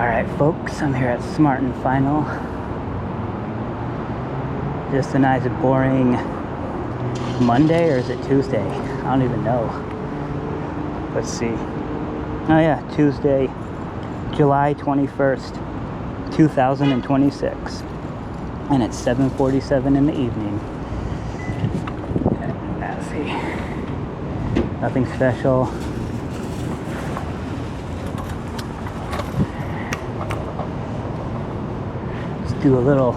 Alright folks, I'm here at Smart and Final. Just a nice boring Monday, or is it Tuesday? I don't even know. Let's see. Oh yeah, Tuesday, July 21st, 2026. And it's 7:47 in the evening. Let's see. Nothing special. Let's do a little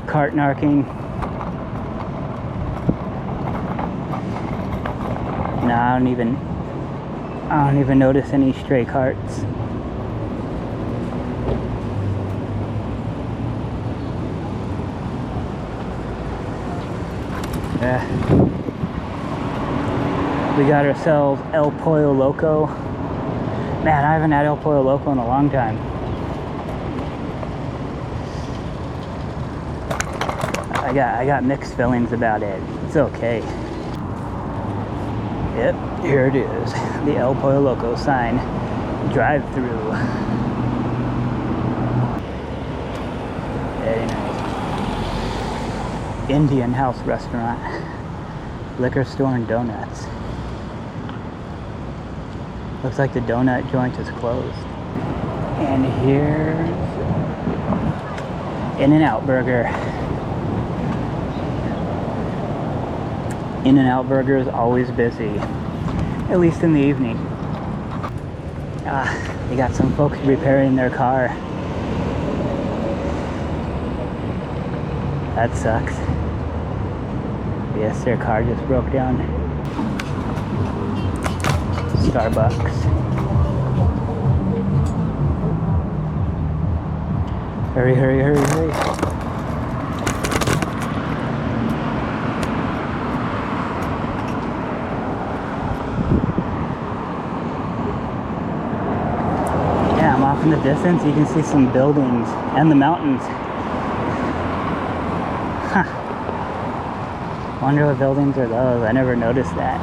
cart narking. No, I don't even notice any stray carts. Yeah. We got ourselves El Pollo Loco. Man, I haven't had El Pollo Loco in a long time. I got mixed feelings about it. It's okay. Yep, here it is. The El Pollo Loco sign. Drive-through. Very nice. Indian house restaurant. Liquor store and donuts. Looks like the donut joint is closed. And here's In-N-Out Burger. In-N-Out Burger is always busy, at least in the evening. They got some folks repairing their car. That sucks. Yes, their car just broke down. Starbucks. Hurry, hurry, hurry, hurry. In the distance, you can see some buildings and the mountains. Huh. Wonder what buildings are those. I never noticed that.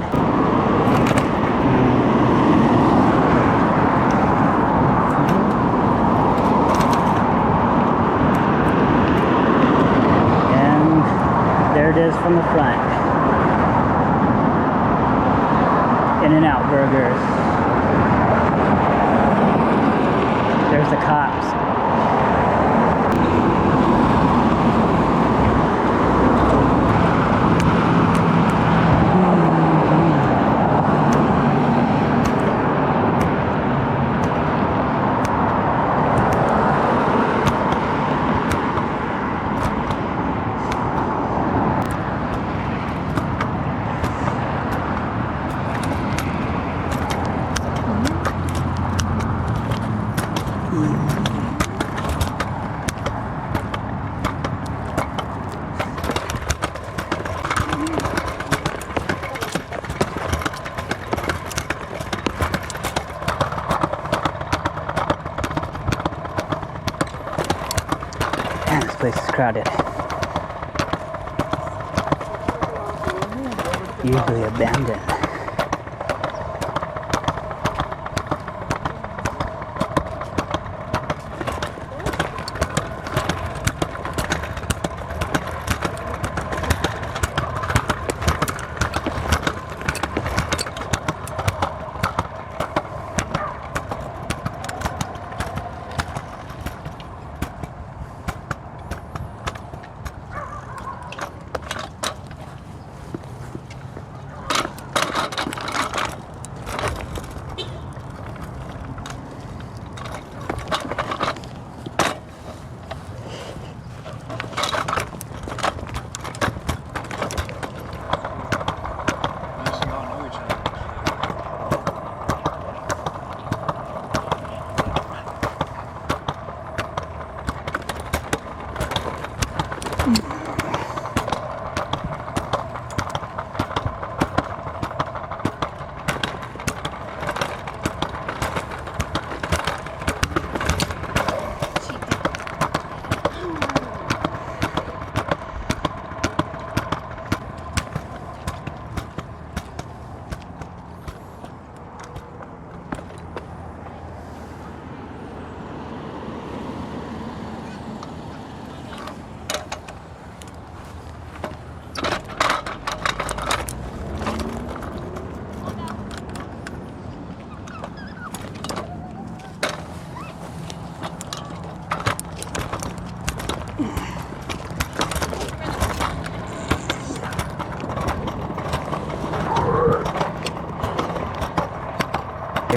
And there it is from the front. In-N-Out Burgers. There's the cops. Man, this place is crowded. Usually abandoned.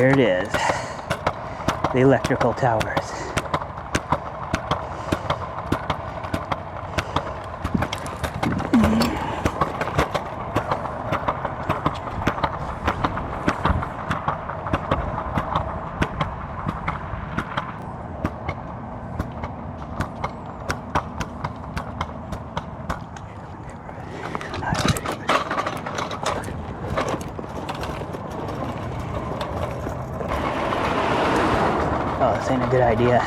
Here it is. The electrical towers. Oh, this ain't a good idea.